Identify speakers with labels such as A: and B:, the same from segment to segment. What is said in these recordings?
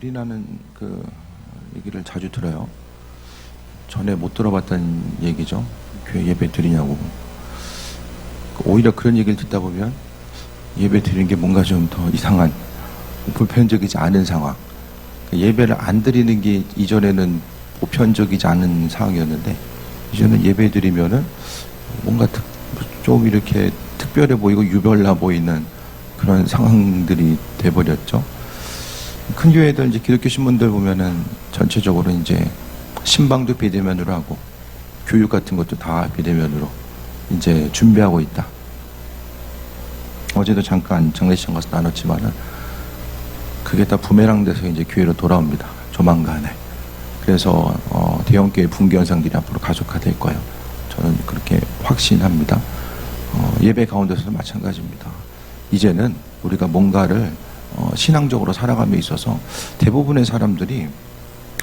A: 느리나는 그 얘기를 자주 들어요. 전에 못 들어봤던 얘기죠. 교회 예배 드리냐고. 오히려 그런 얘기를 듣다 보면 예배 드리는 게 뭔가 좀 더 이상한, 보편적이지 않은 상황. 예배를 안 드리는 게 이전에는 보편적이지 않은 상황이었는데, 이제는 예배 드리면은 뭔가 좀 이렇게 특별해 보이고 유별나 보이는 그런 상황들이 돼버렸죠. 큰 교회들, 이제 기독교 신문들 보면은 전체적으로 이제 신방도 비대면으로 하고 교육 같은 것도 다 비대면으로 이제 준비하고 있다. 어제도 잠깐 장례식장 가서 나눴지만은 그게 다 부메랑 돼서 이제 교회로 돌아옵니다. 조만간에. 그래서 대형교회 붕괴 현상들이 앞으로 가속화될 거예요. 저는 그렇게 확신합니다. 예배 가운데서도 마찬가지입니다. 이제는 우리가 뭔가를 신앙적으로 살아감에 있어서 대부분의 사람들이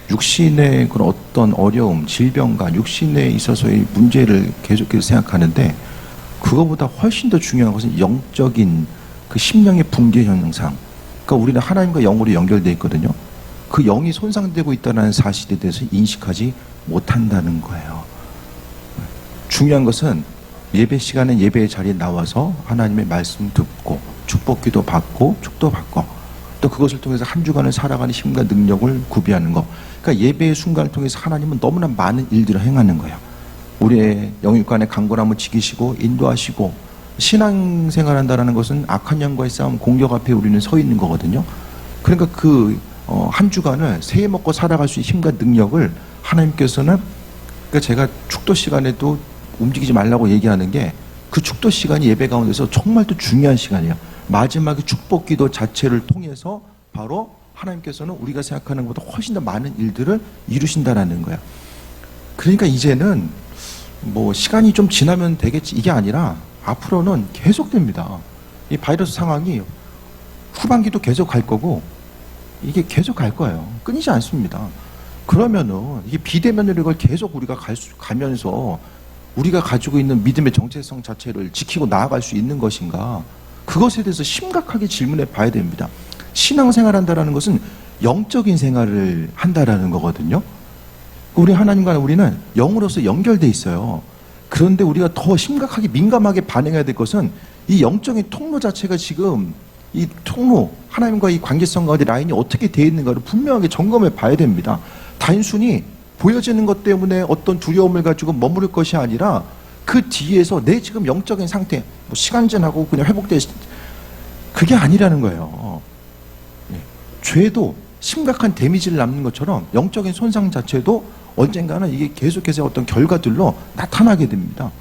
A: 육신의 그런 어떤 어려움, 질병과 육신에 있어서의 문제를 계속해서 생각하는데, 그거보다 훨씬 더 중요한 것은 영적인 그 심령의 붕괴 현상. 그러니까 우리는 하나님과 영으로 연결되어 있거든요. 그 영이 손상되고 있다는 사실에 대해서 인식하지 못한다는 거예요. 중요한 것은 예배 시간에 예배의 자리에 나와서 하나님의 말씀 듣고 축복기도 받고 축도 받고 또 그것을 통해서 한 주간을 살아가는 힘과 능력을 구비하는 것. 그러니까 예배의 순간을 통해서 하나님은 너무나 많은 일들을 행하는 거예요. 우리의 영육간의 강건함을 지키시고 인도하시고, 신앙생활 한다는 것은 악한 영과의 싸움, 공격 앞에 우리는 서 있는 거거든요. 그러니까 한 주간을 새해 먹고 살아갈 수 있는 힘과 능력을 하나님께서는, 그러니까 제가 축도 시간에도 움직이지 말라고 얘기하는 게, 그 축도 시간이 예배 가운데서 정말 또 중요한 시간이에요. 마지막에 축복 기도 자체를 통해서 바로 하나님께서는 우리가 생각하는 것보다 훨씬 더 많은 일들을 이루신다라는 거예요. 그러니까 이제는 뭐 시간이 좀 지나면 되겠지, 이게 아니라 앞으로는 계속됩니다. 이 바이러스 상황이 후반기도 계속 갈 거고 이게 계속 갈 거예요. 끊이지 않습니다. 그러면은 이게 비대면으로 이걸 계속 우리가 가면서 우리가 가지고 있는 믿음의 정체성 자체를 지키고 나아갈 수 있는 것인가? 그것에 대해서 심각하게 질문해 봐야 됩니다. 신앙생활 한다라는 것은 영적인 생활을 한다라는 거거든요. 우리 하나님과 우리는 영으로서 연결돼 있어요. 그런데 우리가 더 심각하게 민감하게 반응해야 될 것은 이 영적인 통로 자체가 지금, 이 통로, 하나님과 이 관계성 가운데 라인이 어떻게 되어 있는가를 분명하게 점검해 봐야 됩니다. 단순히 보여지는 것 때문에 어떤 두려움을 가지고 머무를 것이 아니라 그 뒤에서 내 지금 영적인 상태, 뭐 시간 지나고 그냥 회복될, 그게 아니라는 거예요. 죄도 심각한 데미지를 남는 것처럼 영적인 손상 자체도 언젠가는 이게 계속해서 어떤 결과들로 나타나게 됩니다.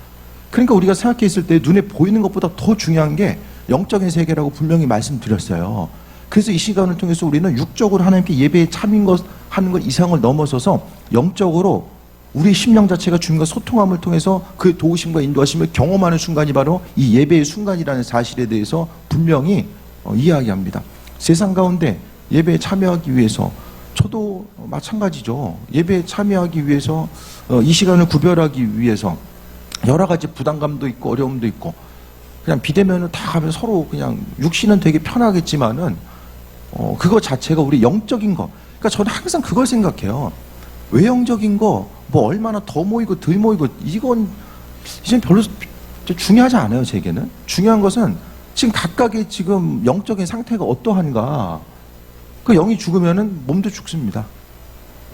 A: 그러니까 우리가 생각했을 때 눈에 보이는 것보다 더 중요한 게 영적인 세계라고 분명히 말씀드렸어요. 그래서 이 시간을 통해서 우리는 육적으로 하나님께 예배에 참인 것, 하는 것 이상을 넘어서서 영적으로 우리 심령 자체가 주님과 소통함을 통해서 그 도우심과 인도하심을 경험하는 순간이 바로 이 예배의 순간이라는 사실에 대해서 분명히 이야기합니다. 세상 가운데 예배에 참여하기 위해서, 저도 마찬가지죠. 예배에 참여하기 위해서, 이 시간을 구별하기 위해서 여러 가지 부담감도 있고 어려움도 있고, 그냥 비대면을 다 하면 서로 그냥 육신은 되게 편하겠지만은 그거 자체가 우리 영적인 거. 그러니까 저는 항상 그걸 생각해요. 외형적인 거 뭐 얼마나 더 모이고 덜 모이고 이건 이젠 별로 중요하지 않아요. 제게는 중요한 것은 지금 각각의 지금 영적인 상태가 어떠한가. 그 영이 죽으면은 몸도 죽습니다.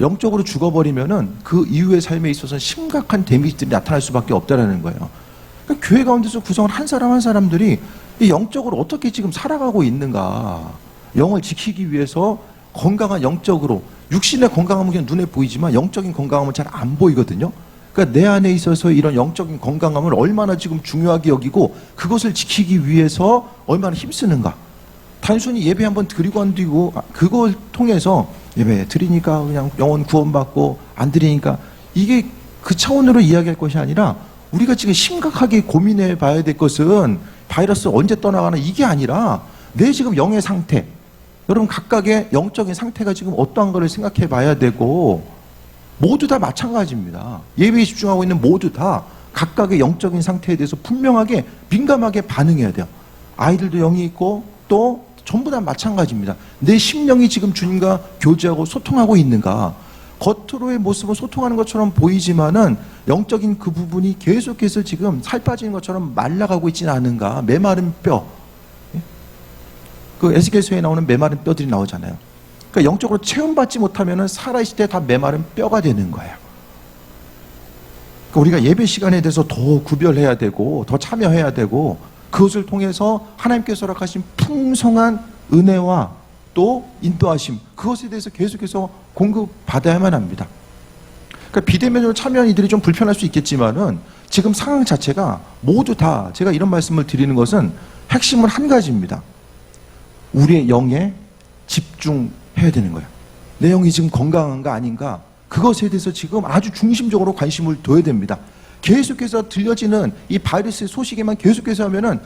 A: 영적으로 죽어버리면은 그 이후의 삶에 있어서 심각한 데미지들이 나타날 수밖에 없다라는 거예요. 그러니까 교회 가운데서 구성한 한 사람 한 사람들이 이 영적으로 어떻게 지금 살아가고 있는가. 영을 지키기 위해서 건강한 영적으로, 육신의 건강함은 그냥 눈에 보이지만 영적인 건강함은 잘 안 보이거든요. 그러니까 내 안에 있어서 이런 영적인 건강함을 얼마나 지금 중요하게 여기고 그것을 지키기 위해서 얼마나 힘쓰는가. 단순히 예배 한번 드리고 안 드리고 그걸 통해서 예배 드리니까 그냥 영혼 구원받고 안 드리니까, 이게 그 차원으로 이야기할 것이 아니라 우리가 지금 심각하게 고민해 봐야 될 것은 바이러스 언제 떠나가나 이게 아니라 내 지금 영의 상태, 여러분 각각의 영적인 상태가 지금 어떠한 거를 생각해 봐야 되고, 모두 다 마찬가지입니다. 예배에 집중하고 있는 모두 다 각각의 영적인 상태에 대해서 분명하게 민감하게 반응해야 돼요. 아이들도 영이 있고 또 전부 다 마찬가지입니다. 내 심령이 지금 주님과 교제하고 소통하고 있는가? 겉으로의 모습은 소통하는 것처럼 보이지만은 영적인 그 부분이 계속해서 지금 살 빠지는 것처럼 말라가고 있지는 않은가? 메마른 뼈. 그 에스겔서에 나오는 메마른 뼈들이 나오잖아요. 그러니까 영적으로 체험받지 못하면은 살아있을 때 다 메마른 뼈가 되는 거예요. 그러니까 우리가 예배 시간에 대해서 더 구별해야 되고 더 참여해야 되고 그것을 통해서 하나님께서 허락하신 풍성한 은혜와 또 인도하심, 그것에 대해서 계속해서 공급받아야만 합니다. 그러니까 비대면으로 참여한 이들이 좀 불편할 수 있겠지만은 지금 상황 자체가 모두 다, 제가 이런 말씀을 드리는 것은 핵심은 한 가지입니다. 우리의 영에 집중해야 되는 거예요. 내 영이 지금 건강한가 아닌가, 그것에 대해서 지금 아주 중심적으로 관심을 둬야 됩니다. 계속해서 들려지는 이 바이러스의 소식에만 계속해서 하면은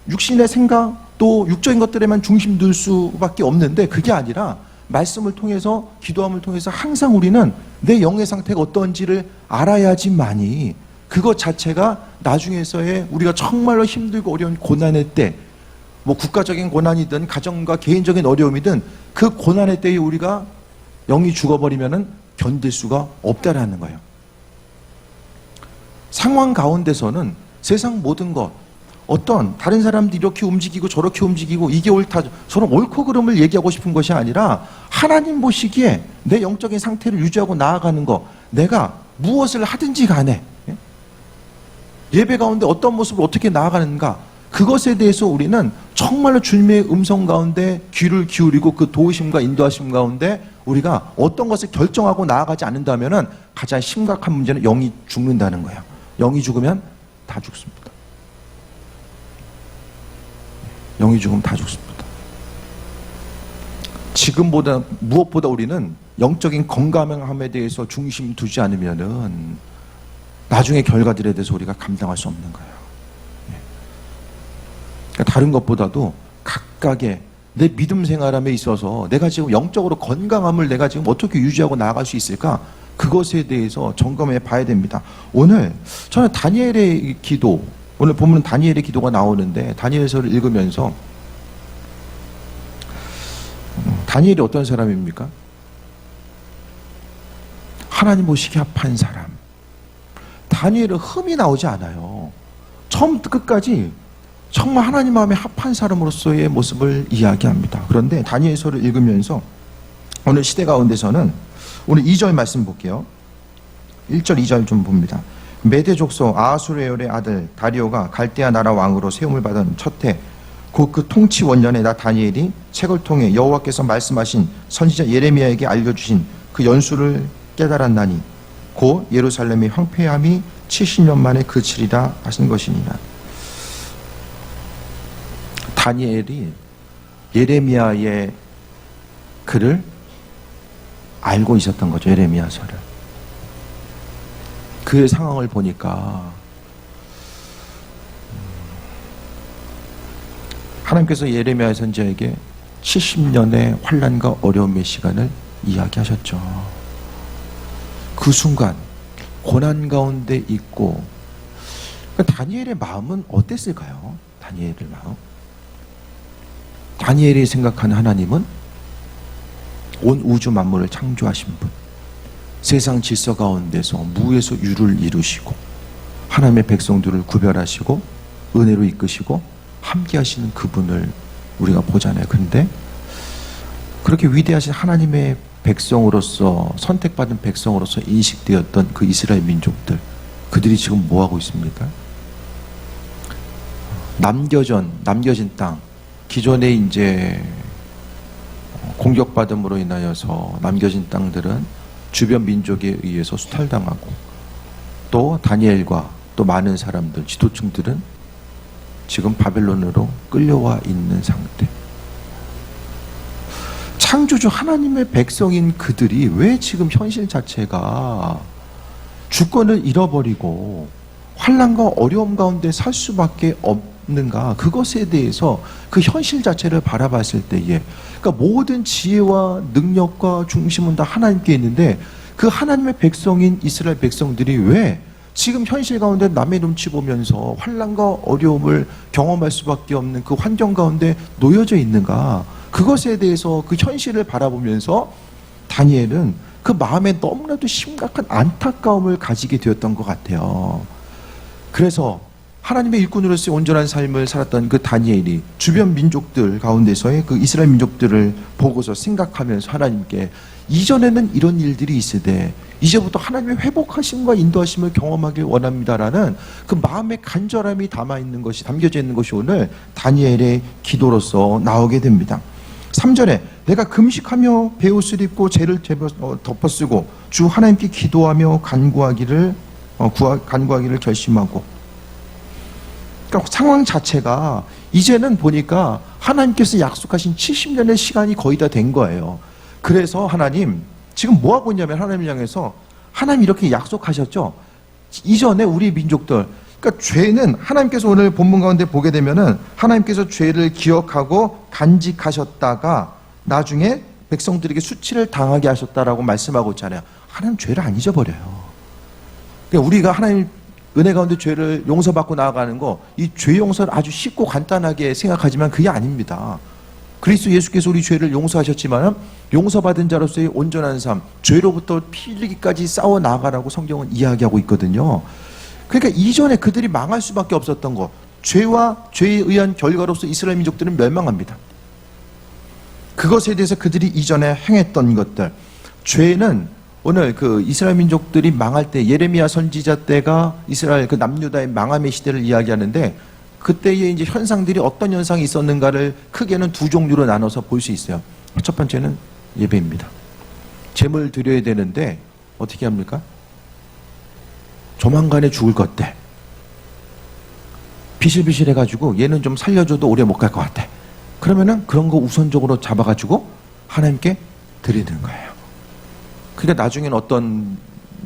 A: 육신의 생각 또 육적인 것들에만 중심 둘 수밖에 없는데, 그게 아니라 말씀을 통해서, 기도함을 통해서 항상 우리는 내 영의 상태가 어떤지를 알아야지만이 그것 자체가 나중에서의 우리가 정말로 힘들고 어려운 고난의 때, 뭐 국가적인 고난이든 가정과 개인적인 어려움이든 그 고난의 때에 우리가 영이 죽어버리면은 견딜 수가 없다라는 거예요. 상황 가운데서는 세상 모든 것, 어떤 다른 사람들이 이렇게 움직이고 저렇게 움직이고 이게 옳다, 저런 옳고 그름을 얘기하고 싶은 것이 아니라 하나님 보시기에 내 영적인 상태를 유지하고 나아가는 것, 내가 무엇을 하든지 간에 예배 가운데 어떤 모습을 어떻게 나아가는가, 그것에 대해서 우리는 정말로 주님의 음성 가운데 귀를 기울이고 그 도우심과 인도하심 가운데 우리가 어떤 것을 결정하고 나아가지 않는다면 가장 심각한 문제는 영이 죽는다는 거예요. 영이 죽으면 다 죽습니다. 영이 죽으면 다 죽습니다. 지금보다 무엇보다 우리는 영적인 건강함에 대해서 중심 두지 않으면은 나중에 결과들에 대해서 우리가 감당할 수 없는 거예요. 그러니까 다른 것보다도 각각의 내 믿음 생활함에 있어서 내가 지금 영적으로 건강함을 내가 지금 어떻게 유지하고 나아갈 수 있을까? 그것에 대해서 점검해 봐야 됩니다. 오늘 저는 다니엘의 기도, 오늘 보면 다니엘의 기도가 나오는데 다니엘서를 읽으면서 다니엘이 어떤 사람입니까? 하나님 보시기에 합한 사람. 다니엘은 흠이 나오지 않아요. 처음부터 끝까지 정말 하나님 마음에 합한 사람으로서의 모습을 이야기합니다. 그런데 다니엘서를 읽으면서 오늘 시대 가운데서는 오늘 2절 말씀 볼게요. 1절 2절 좀 봅니다. 메대 족속 아하수에롤의 아들 다리오가 갈대아 나라 왕으로 세움을 받은 첫해 곧 그 통치 원년에 나 다니엘이 책을 통해 여호와께서 말씀하신 선지자 예레미야에게 알려주신 그 연수를 깨달았나니 곧 예루살렘의 황폐함이 70년 만에 그치리라 하신 것이니라. 다니엘이 예레미야의 글을 알고 있었던 거죠. 예레미야서를. 그의 상황을 보니까 하나님께서 예레미야 선지자에게 70년의 환난과 어려움의 시간을 이야기하셨죠. 그 순간 고난 가운데 있고, 다니엘의 마음은 어땠을까요? 다니엘의 마음. 다니엘이 생각하는 하나님은 온 우주 만물을 창조하신 분, 세상 질서 가운데서 무에서 유를 이루시고 하나님의 백성들을 구별하시고 은혜로 이끄시고 함께 하시는 그분을 우리가 보잖아요. 근데 그렇게 위대하신 하나님의 백성으로서, 선택받은 백성으로서 인식되었던 그 이스라엘 민족들, 그들이 지금 뭐하고 있습니까? 남겨진 땅, 기존에 이제 공격받음으로 인하여서 남겨진 땅들은 주변 민족에 의해서 수탈당하고, 또 다니엘과 또 많은 사람들, 지도층들은 지금 바벨론으로 끌려와 있는 상태. 창조주 하나님의 백성인 그들이 왜 지금 현실 자체가 주권을 잃어버리고 환난과 어려움 가운데 살 수밖에 없는가, 그것에 대해서 그 현실 자체를 바라봤을 때에, 그러니까 모든 지혜와 능력과 중심은 다 하나님께 있는데 그 하나님의 백성인 이스라엘 백성들이 왜 지금 현실 가운데 남의 눈치 보면서 환난과 어려움을 경험할 수밖에 없는 그 환경 가운데 놓여져 있는가? 그것에 대해서 그 현실을 바라보면서 다니엘은 그 마음에 너무나도 심각한 안타까움을 가지게 되었던 것 같아요. 그래서 하나님의 일꾼으로서의 온전한 삶을 살았던 그 다니엘이 주변 민족들 가운데서의 그 이스라엘 민족들을 보고서 생각하면서 하나님께 이전에는 이런 일들이 있으되 이제부터 하나님의 회복하심과 인도하심을 경험하길 원합니다라는 그 마음의 간절함이 담겨져 있는 것이 오늘 다니엘의 기도로서 나오게 됩니다. 3절에 내가 금식하며 베옷을 입고 죄를 덮어쓰고 주 하나님께 기도하며 간구하기를 결심하고, 그러니까 상황 자체가 이제는 보니까 하나님께서 약속하신 70년의 시간이 거의 다 된 거예요. 그래서 하나님 지금 뭐 하고 있냐면 하나님을 향해서 하나님 이렇게 약속하셨죠. 이전에 우리 민족들, 그러니까 죄는 하나님께서 오늘 본문 가운데 보게 되면은 하나님께서 죄를 기억하고 간직하셨다가 나중에 백성들에게 수치를 당하게 하셨다라고 말씀하고 있잖아요. 하나님 죄를 안 잊어버려요. 그러니까 우리가 하나님 은혜 가운데 죄를 용서받고 나아가는 거, 이 죄 용서를 아주 쉽고 간단하게 생각하지만 그게 아닙니다. 그리스도 예수께서 우리 죄를 용서하셨지만 용서받은 자로서의 온전한 삶, 죄로부터 피 흘리기까지 싸워 나아가라고 성경은 이야기하고 있거든요. 그러니까 이전에 그들이 망할 수밖에 없었던 것, 죄와 죄에 의한 결과로서 이스라엘 민족들은 멸망합니다. 그것에 대해서 그들이 이전에 행했던 것들, 죄는 오늘 그 이스라엘 민족들이 망할 때 예레미야 선지자 때가 이스라엘 그 남유다의 망함의 시대를 이야기하는데, 그때의 이제 현상들이 어떤 현상이 있었는가를 크게는 두 종류로 나눠서 볼 수 있어요. 첫 번째는 예배입니다. 제물 드려야 되는데 어떻게 합니까? 조만간에 죽을 것 같아. 비실비실 해가지고 얘는 좀 살려줘도 오래 못 갈 것 같아. 그러면은 그런 거 우선적으로 잡아가지고 하나님께 드리는 거예요. 그러니까 나중에는 어떤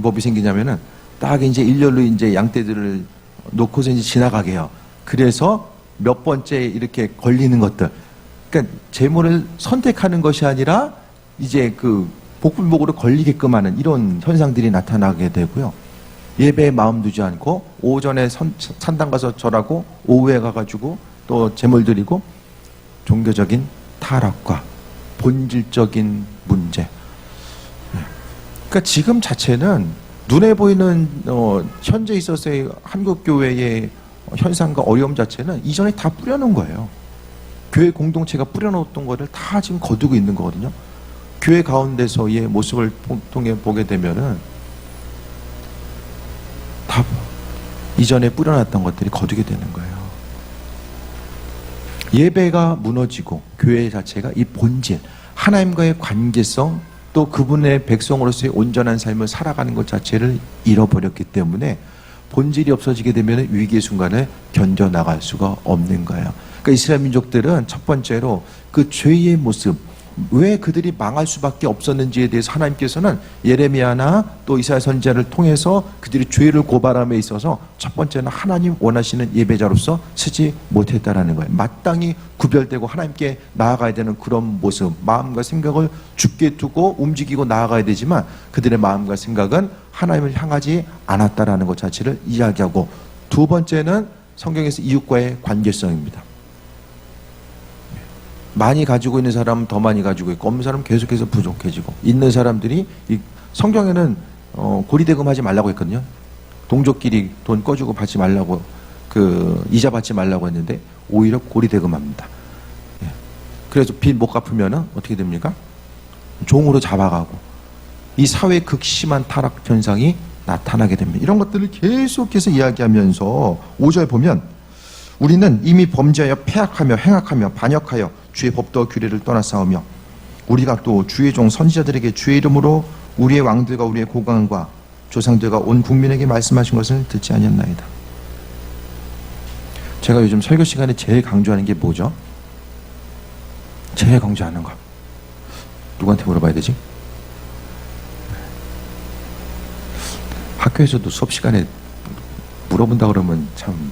A: 법이 생기냐면은 딱 이제 일렬로 이제 양떼들을 놓고서 이제 지나가게 해요. 그래서 몇 번째 이렇게 걸리는 것들. 그러니까 제물을 선택하는 것이 아니라 이제 그 복불복으로 걸리게끔 하는 이런 현상들이 나타나게 되고요. 예배에 마음 두지 않고 오전에 산당 가서 절하고 오후에 가가지고 또 제물 드리고, 종교적인 타락과 본질적인 문제. 그러니까 지금 자체는 눈에 보이는 현재 있어서의 한국교회의 현상과 어려움 자체는 이전에 다 뿌려놓은 거예요. 교회 공동체가 뿌려놓았던 거를 다 지금 거두고 있는 거거든요. 교회 가운데서의 모습을 통해 보게 되면은 다 이전에 뿌려놨던 것들이 거두게 되는 거예요. 예배가 무너지고 교회 자체가 이 본질, 하나님과의 관계성, 또 그분의 백성으로서의 온전한 삶을 살아가는 것 자체를 잃어버렸기 때문에 본질이 없어지게 되면 위기의 순간에 견뎌나갈 수가 없는 거예요. 그러니까 이스라엘 민족들은 첫 번째로 그 죄의 모습, 왜 그들이 망할 수밖에 없었는지에 대해서 하나님께서는 예레미야나 또 이사야 선지자를 통해서 그들이 죄를 고발함에 있어서 첫 번째는 하나님 원하시는 예배자로서 쓰지 못했다라는 거예요. 마땅히 구별되고 하나님께 나아가야 되는 그런 모습, 마음과 생각을 굳게 두고 움직이고 나아가야 되지만 그들의 마음과 생각은 하나님을 향하지 않았다라는 것 자체를 이야기하고, 두 번째는 성경에서 이웃과의 관계성입니다. 많이 가지고 있는 사람은 더 많이 가지고 있고 없는 사람은 계속해서 부족해지고, 있는 사람들이 성경에는 고리대금 하지 말라고 했거든요. 동족끼리 돈 꺼주고 받지 말라고, 그 이자 받지 말라고 했는데 오히려 고리대금합니다. 그래서 빚 못 갚으면은 어떻게 됩니까? 종으로 잡아가고, 이 사회의 극심한 타락 현상이 나타나게 됩니다. 이런 것들을 계속해서 이야기하면서 5절 보면, 우리는 이미 범죄하여 패악하며 행악하며 반역하여 주의 법도와 규례를 떠나 싸우며 우리가 또 주의 종 선지자들에게 주의 이름으로 우리의 왕들과 우리의 고관과 조상들과 온 국민에게 말씀하신 것을 듣지 아니었나이다. 제가 요즘 설교 시간에 제일 강조하는 게 뭐죠? 제일 강조하는 거 누구한테 물어봐야 되지? 학교에서도 수업 시간에 물어본다 그러면 참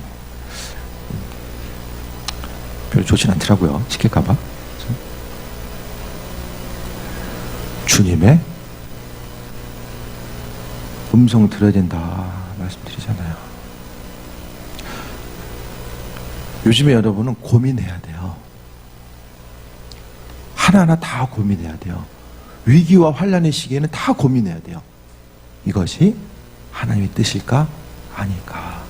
A: 별로 좋진 않더라고요. 시킬까봐. 주님의 음성 들어야 된다 말씀드리잖아요. 요즘에 여러분은 고민해야 돼요. 하나하나 다 고민해야 돼요. 위기와 환난의 시기에는 다 고민해야 돼요. 이것이 하나님의 뜻일까? 아닐까?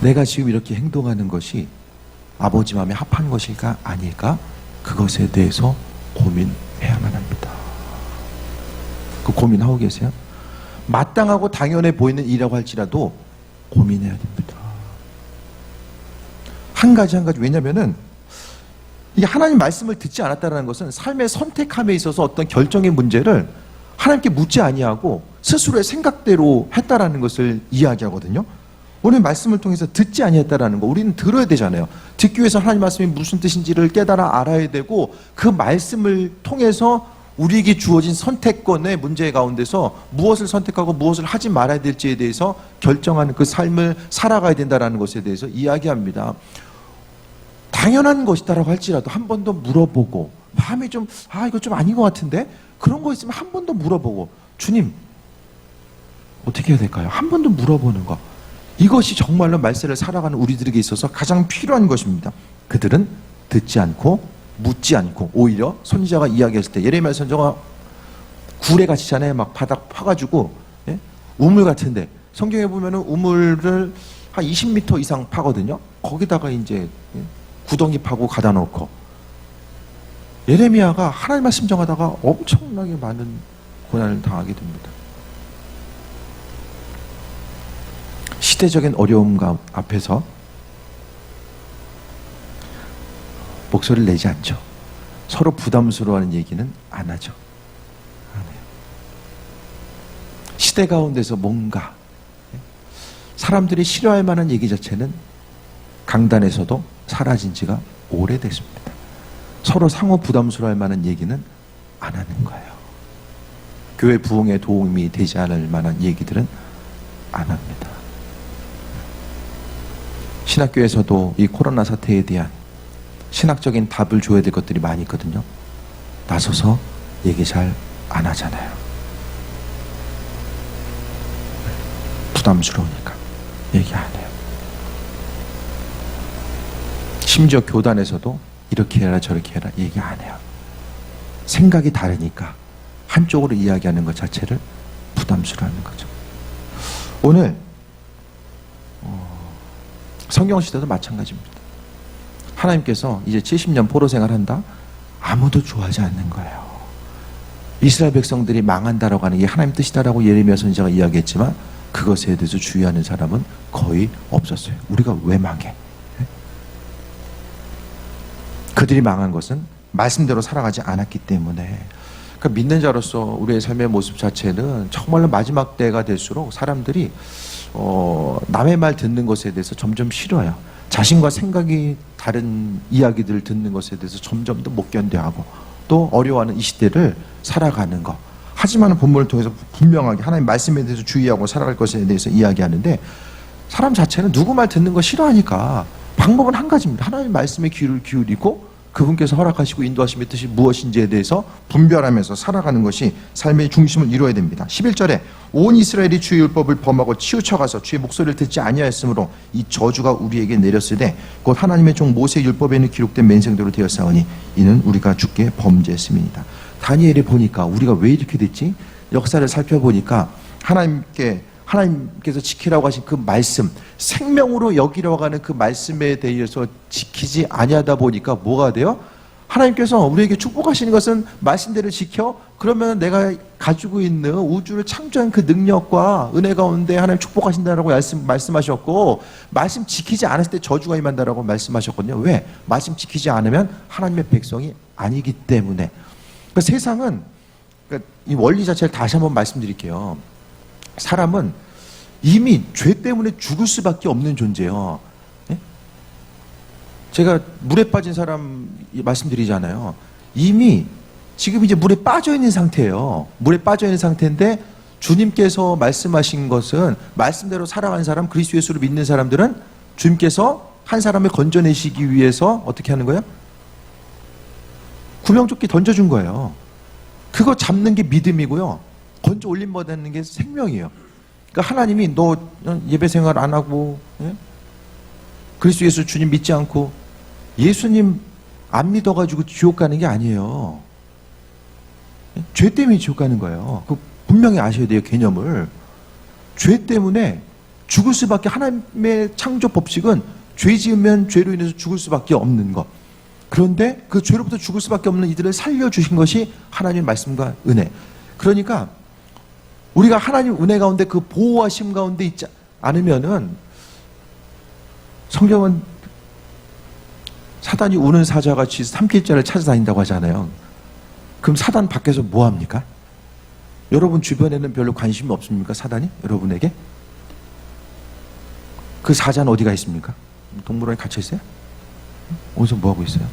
A: 내가 지금 이렇게 행동하는 것이 아버지 마음에 합한 것일까? 아닐까? 그것에 대해서 고민해야만 합니다. 그 고민하고 계세요? 마땅하고 당연해 보이는 일이라고 할지라도 고민해야 됩니다. 한 가지 왜냐면은 이게 하나님 말씀을 듣지 않았다는 것은 삶의 선택함에 있어서 어떤 결정의 문제를 하나님께 묻지 아니하고 스스로의 생각대로 했다라는 것을 이야기하거든요. 오늘 말씀을 통해서 듣지 아니했다라는 거, 우리는 들어야 되잖아요. 듣기 위해서 하나님 말씀이 무슨 뜻인지를 깨달아 알아야 되고, 그 말씀을 통해서 우리에게 주어진 선택권의 문제 가운데서 무엇을 선택하고 무엇을 하지 말아야 될지에 대해서 결정하는 그 삶을 살아가야 된다는 것에 대해서 이야기합니다. 당연한 것이다라고 할지라도 한 번 더 물어보고, 마음이 좀 이거 좀 아닌 것 같은데, 그런 거 있으면 한 번 더 물어보고, 주님 어떻게 해야 될까요? 한 번 더 물어보는 거, 이것이 정말로 말세를 살아가는 우리들에게 있어서 가장 필요한 것입니다. 그들은 듣지 않고 묻지 않고, 오히려 선지자가 이야기했을 때, 예레미야 선지자가 구레같이잖아요. 막 바닥 파가지고, 예? 우물 같은데, 성경에 보면은 우물을 한 20m 이상 파거든요. 거기다가 이제 구덩이 파고 가다 놓고, 예레미야가 하나님 말씀 정하다가 엄청나게 많은 고난을 당하게 됩니다. 시대적인 어려움 앞에서 목소리를 내지 않죠. 서로 부담스러워하는 얘기는 안 하죠. 안 해요. 시대 가운데서 뭔가 사람들이 싫어할 만한 얘기 자체는 강단에서도 사라진 지가 오래됐습니다. 서로 상호 부담스러워할 만한 얘기는 안 하는 거예요. 교회 부흥에 도움이 되지 않을 만한 얘기들은 안 합니다. 신학교에서도 이 코로나 사태에 대한 신학적인 답을 줘야 될 것들이 많이 있거든요. 나서서 얘기 잘 안 하잖아요. 부담스러우니까 얘기 안 해요. 심지어 교단에서도 이렇게 해라 저렇게 해라 얘기 안 해요. 생각이 다르니까 한쪽으로 이야기하는 것 자체를 부담스러워하는 거죠. 오늘 성경 시대도 마찬가지입니다. 하나님께서 이제 70년 포로 생활한다? 아무도 좋아하지 않는 거예요. 이스라엘 백성들이 망한다라고 하는 게 하나님 뜻이다라고 예레미야 선지자가 이야기했지만, 그것에 대해서 주의하는 사람은 거의 없었어요. 우리가 왜 망해? 그들이 망한 것은 말씀대로 살아가지 않았기 때문에. 그러니까 믿는 자로서 우리의 삶의 모습 자체는 정말로 마지막 때가 될수록 사람들이 남의 말 듣는 것에 대해서 점점 싫어요. 자신과 생각이 다른 이야기들을 듣는 것에 대해서 점점 더 못 견뎌하고, 또 어려워하는 이 시대를 살아가는 것. 하지만 본문을 통해서 분명하게 하나님 말씀에 대해서 주의하고 살아갈 것에 대해서 이야기하는데, 사람 자체는 누구 말 듣는 거 싫어하니까 방법은 한 가지입니다. 하나님 말씀에 귀를 기울이고 그분께서 허락하시고 인도하심의 뜻이 무엇인지에 대해서 분별하면서 살아가는 것이 삶의 중심을 이루어야 됩니다. 11절에 온 이스라엘이 주의 율법을 범하고 치우쳐가서 주의 목소리를 듣지 아니하였으므로 이 저주가 우리에게 내렸으되 곧 하나님의 종 모세의 율법에는 기록된 맹생대로 되었사오니 이는 우리가 주께 범죄했음이니이다. 다니엘에 보니까 우리가 왜 이렇게 됐지? 역사를 살펴보니까 하나님께서 지키라고 하신 그 말씀, 생명으로 여기려고 하는 그 말씀에 대해서 지키지 아니하다 보니까 뭐가 돼요? 하나님께서 우리에게 축복하시는 것은 말씀대로 지켜, 그러면 내가 가지고 있는 우주를 창조한 그 능력과 은혜 가운데 하나님 축복하신다라고 말씀하셨고, 말씀 지키지 않았을 때 저주가 임한다라고 말씀하셨거든요. 왜? 말씀 지키지 않으면 하나님의 백성이 아니기 때문에. 그러니까 세상은, 그러니까 이 원리 자체를 다시 한번 말씀드릴게요. 사람은 이미 죄 때문에 죽을 수밖에 없는 존재예요. 예? 제가 물에 빠진 사람 말씀드리잖아요. 이미 지금 이제 물에 빠져 있는 상태예요. 물에 빠져 있는 상태인데 주님께서 말씀하신 것은, 말씀대로 살아가는 사람, 그리스도 예수를 믿는 사람들은 주님께서 한 사람을 건져내시기 위해서 어떻게 하는 거예요? 구명조끼 던져준 거예요. 그거 잡는 게 믿음이고요, 건져 올림받는 게 생명이에요. 그러니까 하나님이 너 예배 생활 안 하고, 예? 그리스도 예수 주님 믿지 않고 예수님 안 믿어가지고 지옥 가는 게 아니에요. 죄 때문에 지옥 가는 거예요. 그 분명히 아셔야 돼요, 개념을. 죄 때문에 죽을 수밖에, 하나님의 창조 법칙은 죄 지으면 죄로 인해서 죽을 수밖에 없는 것. 그런데 그 죄로부터 죽을 수밖에 없는 이들을 살려주신 것이 하나님의 말씀과 은혜. 그러니까 우리가 하나님 은혜 가운데 그 보호하심 가운데 있지 않으면은, 성경은 사단이 우는 사자같이 삼킬자를 찾아다닌다고 하잖아요. 그럼 사단 밖에서 뭐 합니까? 여러분 주변에는 별로 관심이 없습니까? 사단이? 여러분에게? 그 사자는 어디가 있습니까? 동물원에 갇혀 있어요? 어디서 뭐 하고 있어요?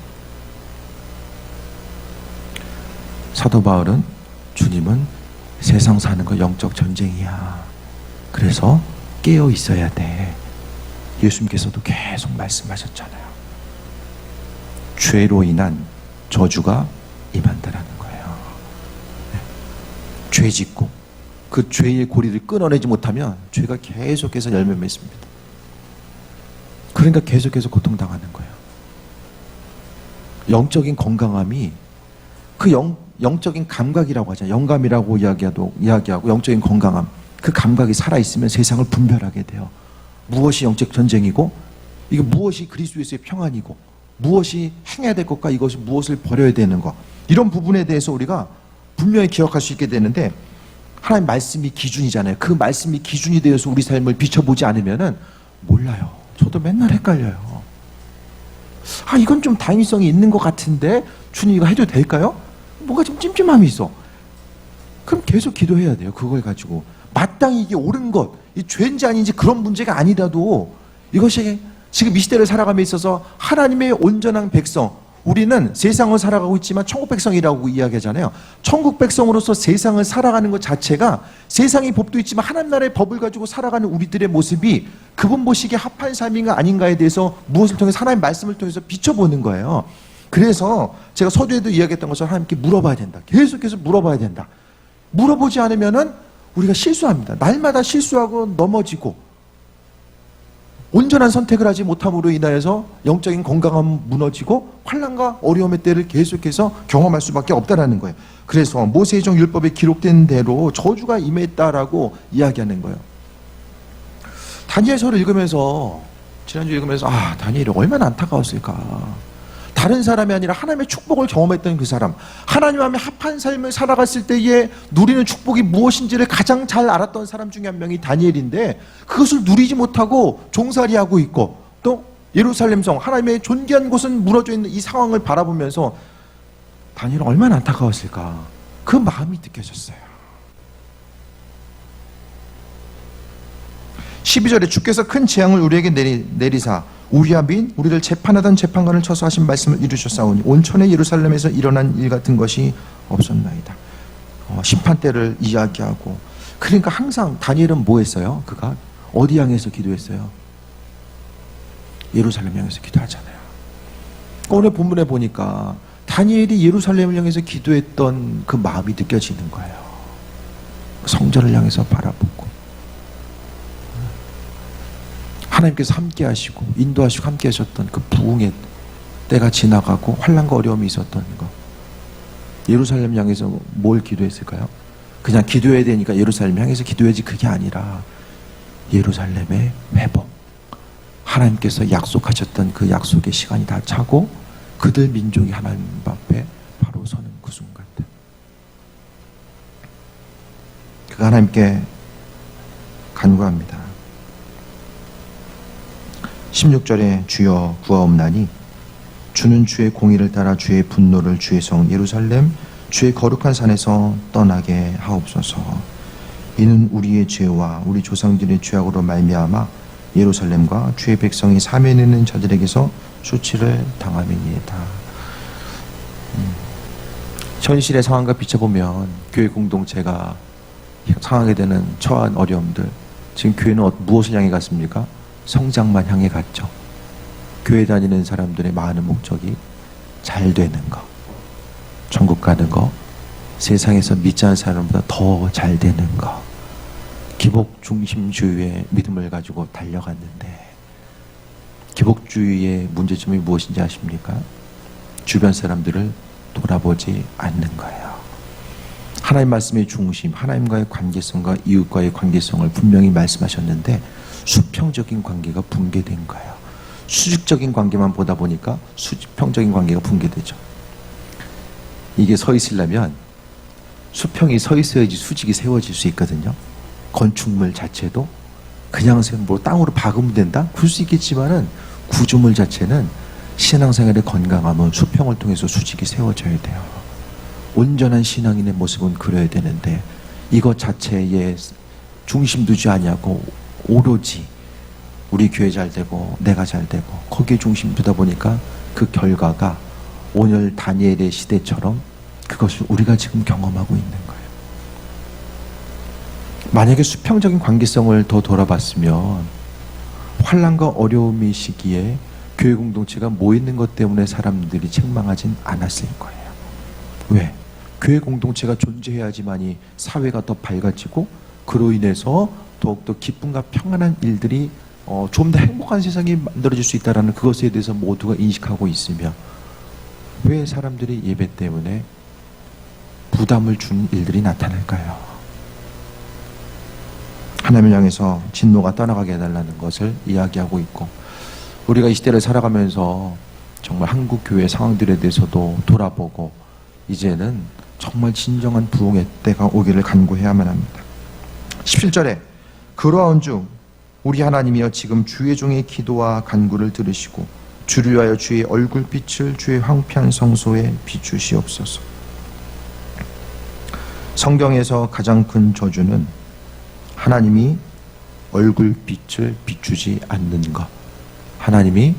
A: 사도 바울은 주님은 세상 사는 거 영적 전쟁이야. 그래서 깨어 있어야 돼. 예수님께서도 계속 말씀하셨잖아요. 죄로 인한 저주가 임한다라는 거예요. 죄 짓고 그 죄의 고리를 끊어내지 못하면 죄가 계속해서 열매 맺습니다. 그러니까 계속해서 고통당하는 거예요. 영적인 건강함이 그 영적인 감각이라고 하잖아요. 영감이라고 이야기하고 영적인 건강함, 그 감각이 살아있으면 세상을 분별하게 돼요. 무엇이 영적 전쟁이고, 이게 무엇이 그리스도에서의 평안이고, 무엇이 행해야 될 것과 이것이 무엇을 버려야 되는 것, 이런 부분에 대해서 우리가 분명히 기억할 수 있게 되는데, 하나님 말씀이 기준이잖아요. 그 말씀이 기준이 되어서 우리 삶을 비춰보지 않으면은 몰라요. 저도 맨날 헷갈려요. 아, 이건 좀 당위성이 있는 것 같은데 주님 이거 해도 될까요? 뭔가 좀 찜찜함이 있어. 그럼 계속 기도해야 돼요. 그걸 가지고 마땅히 이게 옳은 것, 이 죄인지 아닌지 그런 문제가 아니라도, 이것이 지금 이 시대를 살아감에 있어서 하나님의 온전한 백성, 우리는 세상을 살아가고 있지만 천국 백성이라고 이야기하잖아요. 천국 백성으로서 세상을 살아가는 것 자체가, 세상의 법도 있지만 하나님 나라의 법을 가지고 살아가는 우리들의 모습이 그분 보시기에 합한 삶인가 아닌가에 대해서 무엇을 통해서, 하나님의 말씀을 통해서 비춰보는 거예요. 그래서 제가 서두에도 이야기했던 것처럼 하나님께 물어봐야 된다. 계속해서 물어봐야 된다. 물어보지 않으면은 우리가 실수합니다. 날마다 실수하고 넘어지고 온전한 선택을 하지 못함으로 인하여서 영적인 건강함 무너지고 환난과 어려움의 때를 계속해서 경험할 수밖에 없다라는 거예요. 그래서 모세의정 율법에 기록된 대로 저주가 임했다라고 이야기하는 거예요. 다니엘서를 읽으면서, 지난주에 읽으면서, 아, 다니엘이 얼마나 안타까웠을까. 다른 사람이 아니라 하나님의 축복을 경험했던 그 사람, 하나님과 합한 삶을 살아갔을 때에 누리는 축복이 무엇인지를 가장 잘 알았던 사람 중에 한 명이 다니엘인데, 그것을 누리지 못하고 종살이하고 있고, 또 예루살렘 성, 하나님의 존귀한 곳은 무너져 있는 이 상황을 바라보면서 다니엘은 얼마나 안타까웠을까. 그 마음이 느껴졌어요. 12절에 주께서 큰 재앙을 우리에게 내리사 우리와 및 우리를 재판하던 재판관을 쳐서 하신 말씀을 이루셨사오니 온천의 예루살렘에서 일어난 일 같은 것이 없었나이다. 심판 때를 이야기하고, 그러니까 항상 다니엘은 뭐 했어요? 그가 어디 향해서 기도했어요? 예루살렘 향해서 기도하잖아요. 오늘 본문에 보니까 다니엘이 예루살렘을 향해서 기도했던 그 마음이 느껴지는 거예요. 성전을 향해서 바라보고, 하나님께서 함께 하시고 인도하시고 함께 하셨던 그 부흥의 때가 지나가고 환난과 어려움이 있었던 것. 예루살렘 향해서 뭘 기도했을까요? 그냥 기도해야 되니까 예루살렘 향해서 기도해야지, 그게 아니라 예루살렘의 회복, 하나님께서 약속하셨던 그 약속의 시간이 다 차고 그들 민족이 하나님 앞에 바로 서는 그 순간, 그가 하나님께 간구합니다. 16절에 주여 구하옵나니 주는 주의 공의를 따라 주의 분노를 주의 성 예루살렘 주의 거룩한 산에서 떠나게 하옵소서. 이는 우리의 죄와 우리 조상들의 죄악으로 말미암아 예루살렘과 주의 백성이 사면에 있는 자들에게서 수치를 당함이니이다. 현실의 상황과 비춰보면 교회 공동체가 상하게 되는 처한 어려움들, 지금 교회는 무엇을 향해 갔습니까? 성장만 향해 갔죠. 교회 다니는 사람들의 많은 목적이 잘 되는 거, 천국 가는 거, 세상에서 믿지 않는 사람보다 더 잘 되는 거, 기복 중심주의의 믿음을 가지고 달려갔는데 기복주의의 문제점이 무엇인지 아십니까? 주변 사람들을 돌아보지 않는 거예요. 하나님 말씀의 중심, 하나님과의 관계성과 이웃과의 관계성을 분명히 말씀하셨는데 수평적인 관계가 붕괴된 거예요. 수직적인 관계만 보다 보니까 수평적인 관계가 붕괴되죠. 이게 서 있으려면 수평이 서 있어야지 수직이 세워질 수 있거든요. 건축물 자체도 그냥 뭐 땅으로 박으면 된다? 그럴 수 있겠지만은 구조물 자체는 신앙생활의 건강함은 수평을 통해서 수직이 세워져야 돼요. 온전한 신앙인의 모습은 그려야 되는데 이것 자체에 중심 두지 아니하고 오로지 우리 교회 잘 되고 내가 잘 되고 거기에 중심 두다 보니까 그 결과가 오늘 다니엘의 시대처럼 그것을 우리가 지금 경험하고 있는 거예요. 만약에 수평적인 관계성을 더 돌아봤으면 환난과 어려움의 시기에 교회 공동체가 모이는 것 때문에 사람들이 책망하진 않았을 거예요. 왜? 교회 공동체가 존재해야지만이 사회가 더 밝아지고 그로 인해서 더욱더 기쁨과 평안한 일들이 좀 더 행복한 세상이 만들어질 수 있다는 그것에 대해서 모두가 인식하고 있으며 왜 사람들이 예배 때문에 부담을 주는 일들이 나타날까요? 하나님을 향해서 진노가 떠나가게 해달라는 것을 이야기하고 있고 우리가 이 시대를 살아가면서 정말 한국 교회 상황들에 대해서도 돌아보고 이제는 정말 진정한 부흥의 때가 오기를 간구해야만 합니다. 17절에 그러한 중 우리 하나님이여 지금 주의 종의 기도와 간구를 들으시고 주를 위하여 주의 얼굴빛을 주의 황폐한 성소에 비추시옵소서. 성경에서 가장 큰 저주는 하나님이 얼굴빛을 비추지 않는 것, 하나님이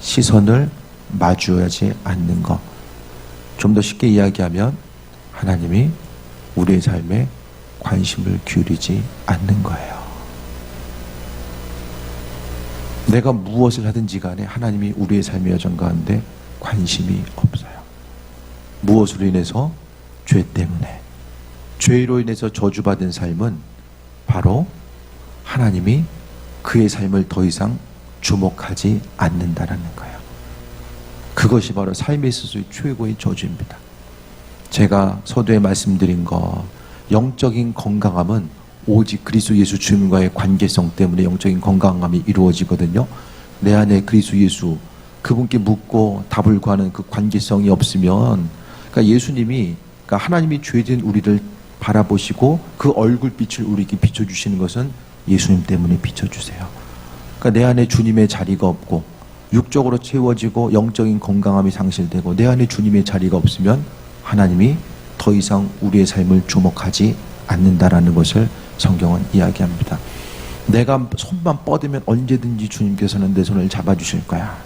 A: 시선을 마주하지 않는 것. 좀 더 쉽게 이야기하면 하나님이 우리의 삶에 관심을 기울이지 않는 거예요. 내가 무엇을 하든지 간에 하나님이 우리의 삶의 여정 가운데 관심이 없어요. 무엇으로 인해서? 죄 때문에. 죄로 인해서 저주받은 삶은 바로 하나님이 그의 삶을 더 이상 주목하지 않는다라는 거예요. 그것이 바로 삶에 있어서의 최고의 저주입니다. 제가 서두에 말씀드린 거, 영적인 건강함은 오직 그리스도 예수 주님과의 관계성 때문에 영적인 건강함이 이루어지거든요. 내 안에 그리스도 예수, 그분께 묻고 답을 구하는 그 관계성이 없으면, 그러니까 예수님이, 그러니까 하나님이 죄된 우리를 바라보시고 그 얼굴빛을 우리에게 비춰주시는 것은 예수님 때문에 비춰주세요. 그러니까 내 안에 주님의 자리가 없고 육적으로 채워지고 영적인 건강함이 상실되고 내 안에 주님의 자리가 없으면 하나님이 더 이상 우리의 삶을 주목하지 않는다라는 것을 성경은 이야기합니다. 내가 손만 뻗으면 언제든지 주님께서는 내 손을 잡아주실 거야.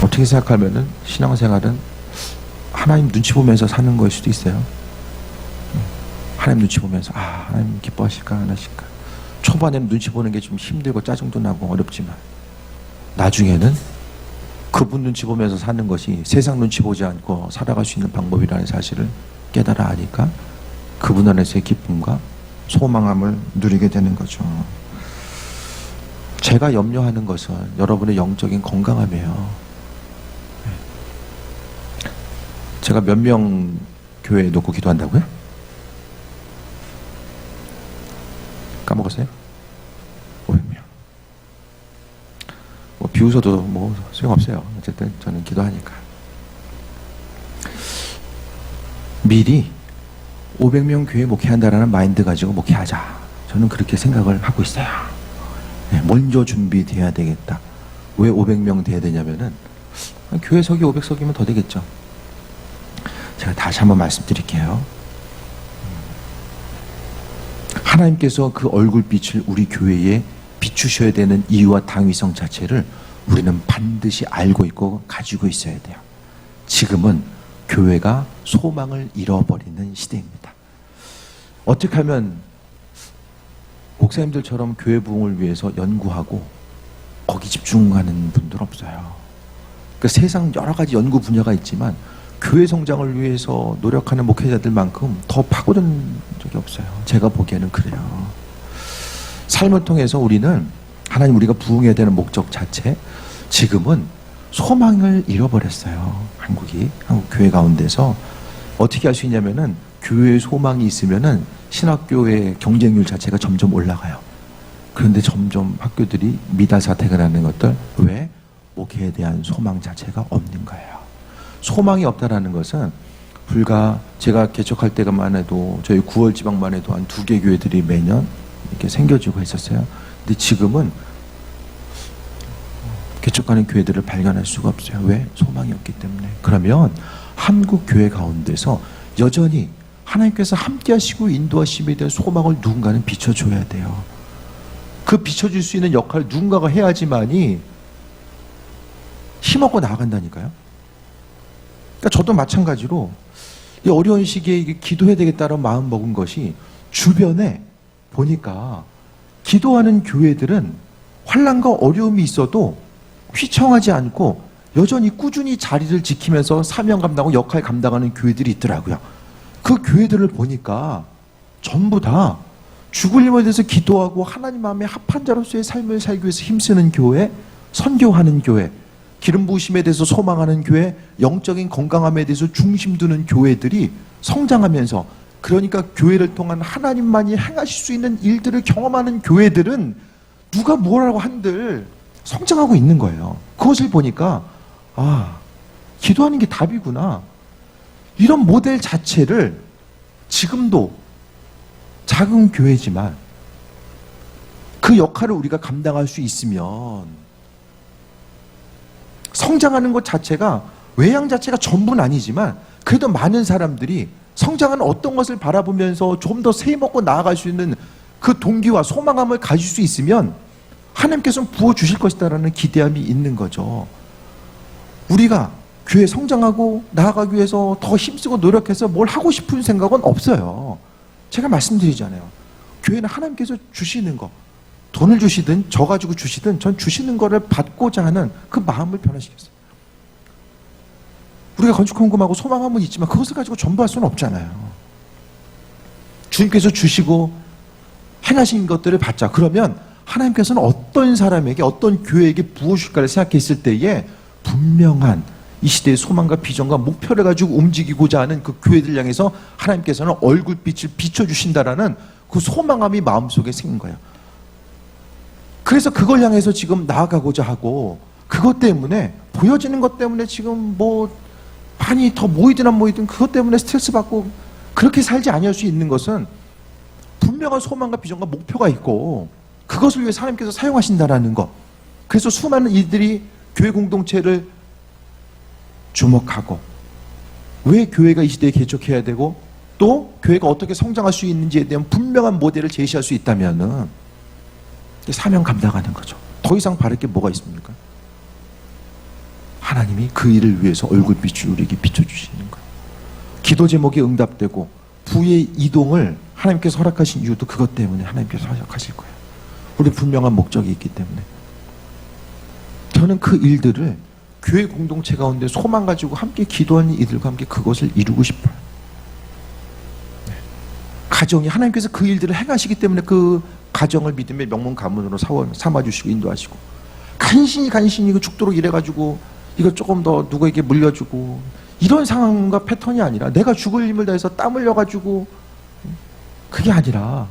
A: 어떻게 생각하면은 신앙생활은 하나님 눈치 보면서 사는 것일 수도 있어요. 하나님 눈치 보면서 하나님 기뻐하실까 안 하실까. 초반에는 눈치 보는 게 좀 힘들고 짜증도 나고 어렵지만 나중에는 그분 눈치 보면서 사는 것이 세상 눈치 보지 않고 살아갈 수 있는 방법이라는 사실을 깨달아 아니까 그분 안에서의 기쁨과 소망함을 누리게 되는 거죠. 제가 염려하는 것은 여러분의 영적인 건강함이에요. 제가 몇 명 교회에 놓고 기도한다고요? 까먹었어요? 500명. 뭐 비웃어도 뭐 소용없어요. 어쨌든 저는 기도하니까. 미리 500명 교회 목회한다라는 마인드 가지고 목회하자. 저는 그렇게 생각을 하고 있어요. 먼저 준비돼야 되겠다. 왜 500명 돼야 되냐면은 교회석이 500석이면 더 되겠죠. 제가 다시 한번 말씀드릴게요. 하나님께서 그 얼굴빛을 우리 교회에 비추셔야 되는 이유와 당위성 자체를 우리는 반드시 알고 있고 가지고 있어야 돼요. 지금은 교회가 소망을 잃어버리는 시대입니다. 어떻게 하면 목사님들처럼 교회 부흥을 위해서 연구하고 거기 집중하는 분들 없어요. 그러니까 세상 여러 가지 연구 분야가 있지만 교회 성장을 위해서 노력하는 목회자들만큼 더 파고든 적이 없어요. 제가 보기에는 그래요. 삶을 통해서 우리는 하나님 우리가 부흥해야 되는 목적 자체, 지금은 소망을 잃어버렸어요. 한국 교회 가운데서 어떻게 할 수 있냐면은 교회에 소망이 있으면은 신학교의 경쟁률 자체가 점점 올라가요. 그런데 점점 학교들이 미달 사택을 하는 것들, 왜? 목회에 대한 소망 자체가 없는 거예요. 소망이 없다라는 것은 불과 제가 개척할 때만 해도 저희 9월 지방만 해도 한 2개 교회들이 매년 이렇게 생겨지고 있었어요. 근데 지금은 개척하는 교회들을 발견할 수가 없어요. 왜? 소망이 없기 때문에. 그러면 한국 교회 가운데서 여전히 하나님께서 함께 하시고 인도하심에 대한 소망을 누군가는 비춰줘야 돼요. 그 비춰줄 수 있는 역할을 누군가가 해야지만이 힘없고 나아간다니까요. 그러니까 저도 마찬가지로 이 어려운 시기에 기도해야 되겠다는 마음 먹은 것이 주변에 보니까 기도하는 교회들은 환난과 어려움이 있어도 휘청하지 않고 여전히 꾸준히 자리를 지키면서 사명 감당하고 역할 감당하는 교회들이 있더라고요. 그 교회들을 보니까 전부 다 죽을 힘에 대해서 기도하고 하나님 마음에 합한 자로서의 삶을 살기 위해서 힘쓰는 교회, 선교하는 교회, 기름 부으심에 대해서 소망하는 교회, 영적인 건강함에 대해서 중심 두는 교회들이 성장하면서, 그러니까 교회를 통한 하나님만이 행하실 수 있는 일들을 경험하는 교회들은 누가 뭐라고 한들 성장하고 있는 거예요. 그것을 보니까 기도하는 게 답이구나. 이런 모델 자체를 지금도 작은 교회지만 그 역할을 우리가 감당할 수 있으면 성장하는 것 자체가, 외양 자체가 전부는 아니지만 그래도 많은 사람들이 성장하는 어떤 것을 바라보면서 좀 더 세먹고 나아갈 수 있는 그 동기와 소망함을 가질 수 있으면 하나님께서는 부어주실 것이다라는 기대함이 있는 거죠. 우리가 교회 성장하고 나아가기 위해서 더 힘쓰고 노력해서 뭘 하고 싶은 생각은 없어요. 제가 말씀드리잖아요. 교회는 하나님께서 주시는 거, 돈을 주시든 저 가지고 주시든 전 주시는 거를 받고자 하는 그 마음을 변화시켰어요. 우리가 건축헌금하고 소망함은 있지만 그것을 가지고 전부 할 수는 없잖아요. 주님께서 주시고 행하신 것들을 받자. 그러면 하나님께서는 어떤 사람에게, 어떤 교회에게 부어줄까를 생각했을 때에 분명한 이 시대의 소망과 비전과 목표를 가지고 움직이고자 하는 그 교회들 향해서 하나님께서는 얼굴빛을 비춰주신다라는 그 소망함이 마음속에 생긴 거예요. 그래서 그걸 향해서 지금 나아가고자 하고, 그것 때문에, 보여지는 것 때문에 지금 뭐 많이 더 모이든 안 모이든 그것 때문에 스트레스 받고 그렇게 살지 아니할 수 있는 것은 분명한 소망과 비전과 목표가 있고 그것을 위해 하나님께서 사용하신다라는 것. 그래서 수많은 이들이 교회 공동체를 주목하고, 왜 교회가 이 시대에 개척해야 되고 또 교회가 어떻게 성장할 수 있는지에 대한 분명한 모델을 제시할 수 있다면은 사명 감당하는 거죠. 더 이상 바랄 게 뭐가 있습니까? 하나님이 그 일을 위해서 얼굴빛을 우리에게 비춰주시는 거예요. 기도 제목이 응답되고 부의 이동을 하나님께서 허락하신 이유도 그것 때문에 하나님께서 허락하실 거예요. 우리 분명한 목적이 있기 때문에. 저는 그 일들을 교회 공동체 가운데 소망 가지고 함께 기도하는 이들과 함께 그것을 이루고 싶어요. 가정이 하나님께서 그 일들을 행하시기 때문에 그 가정을 믿음의 명문 가문으로 삼아주시고 인도하시고, 간신히 이거 죽도록 일해가지고 이거 조금 더 누구에게 물려주고 이런 상황과 패턴이 아니라, 내가 죽을 힘을 다해서 땀 흘려가지고, 그게 아니라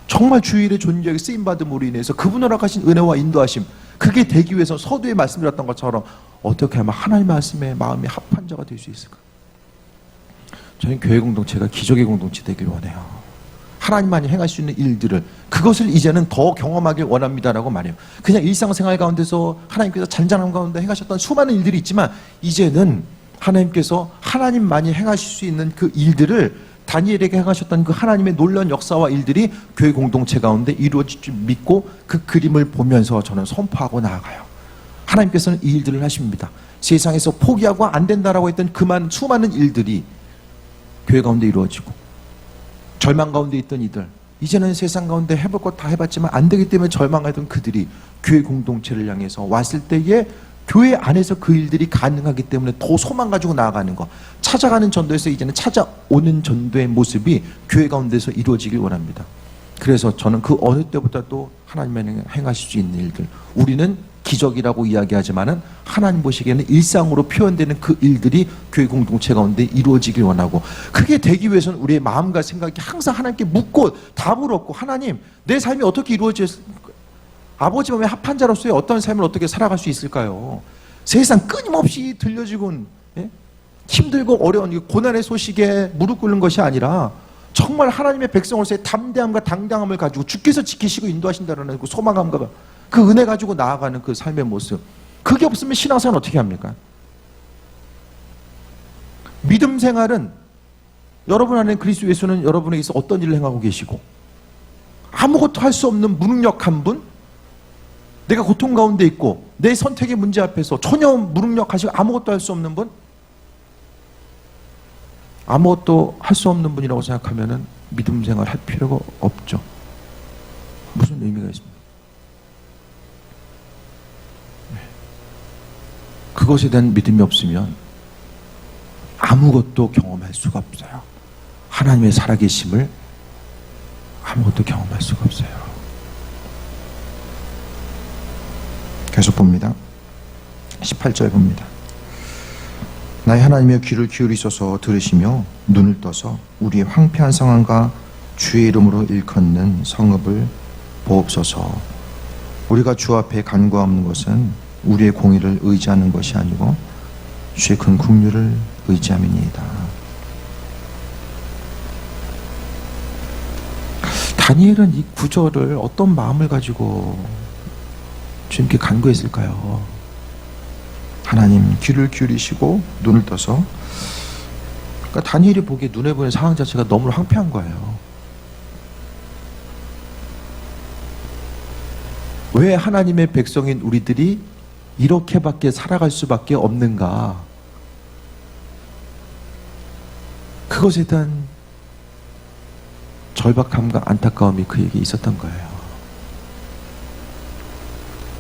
A: 정말 주일의 존귀하게 쓰임받음으로 인해서 그분 허락하신 은혜와 인도하심, 그게 되기 위해서 서두에 말씀드렸던 것처럼 어떻게 하면 하나님 말씀에 마음이 합한 자가 될 수 있을까? 저는 교회 공동체가 기적의 공동체 되길 원해요. 하나님만이 행할 수 있는 일들을, 그것을 이제는 더 경험하길 원합니다라고 말해요. 그냥 일상생활 가운데서 하나님께서 잔잔함 가운데 행하셨던 수많은 일들이 있지만, 이제는 하나님께서 하나님만이 행하실 수 있는 그 일들을, 다니엘에게 행하셨던 그 하나님의 놀라운 역사와 일들이 교회 공동체 가운데 이루어질 줄 믿고 그 그림을 보면서 저는 선포하고 나아가요. 하나님께서는 이 일들을 하십니다. 세상에서 포기하고 안 된다라고 했던 수많은 일들이 교회 가운데 이루어지고, 절망 가운데 있던 이들, 이제는 세상 가운데 해볼 것 다 해봤지만 안 되기 때문에 절망하던 그들이 교회 공동체를 향해서 왔을 때에 교회 안에서 그 일들이 가능하기 때문에 더 소망 가지고 나아가는 거, 찾아가는 전도에서 이제는 찾아오는 전도의 모습이 교회 가운데서 이루어지길 원합니다. 그래서 저는 그 어느 때보다도 하나님의 행하실 수 있는 일들, 우리는 기적이라고 이야기하지만은 하나님 보시기에는 일상으로 표현되는 그 일들이 교회 공동체 가운데 이루어지길 원하고, 그게 되기 위해서는 우리의 마음과 생각이 항상 하나님께 묻고 답을 얻고, 하나님 내 삶이 어떻게 이루어질까? 아버지 마음에 합한 자로서의 어떤 삶을 어떻게 살아갈 수 있을까요? 세상 끊임없이 들려지곤 힘들고 어려운 고난의 소식에 무릎 꿇는 것이 아니라 정말 하나님의 백성으로서의 담대함과 당당함을 가지고 주께서 지키시고 인도하신다는 그 소망감과 그 은혜 가지고 나아가는 그 삶의 모습, 그게 없으면 신앙생활은 어떻게 합니까? 믿음 생활은 여러분 안에 그리스도 예수는 여러분에게서 어떤 일을 행하고 계시고, 아무것도 할 수 없는 무능력한 분, 내가 고통 가운데 있고 내 선택의 문제 앞에서 전혀 무능력하시고 아무것도 할 수 없는 분, 아무것도 할 수 없는 분이라고 생각하면은 믿음 생활 할 필요가 없죠. 무슨 의미가 있습니까? 그것에 대한 믿음이 없으면 아무것도 경험할 수가 없어요. 하나님의 살아계심을 아무것도 경험할 수가 없어요. 계속 봅니다. 18절 봅니다. 나의 하나님의 귀를 기울이소서 들으시며 눈을 떠서 우리의 황폐한 상황과 주의 이름으로 일컫는 성읍을 보옵소서. 우리가 주 앞에 간구하는 것은 우리의 공의를 의지하는 것이 아니고 주의 큰 긍휼을 의지함이니이다. 다니엘은 이 구절을 어떤 마음을 가지고 주님께 간구했을까요? 하나님 귀를 기울이시고 눈을 떠서, 그러니까 다니엘이 보기에 눈에 보이는 상황 자체가 너무 황폐한 거예요. 왜 하나님의 백성인 우리들이 이렇게밖에 살아갈 수밖에 없는가? 그것에 대한 절박함과 안타까움이 그에게 있었던 거예요.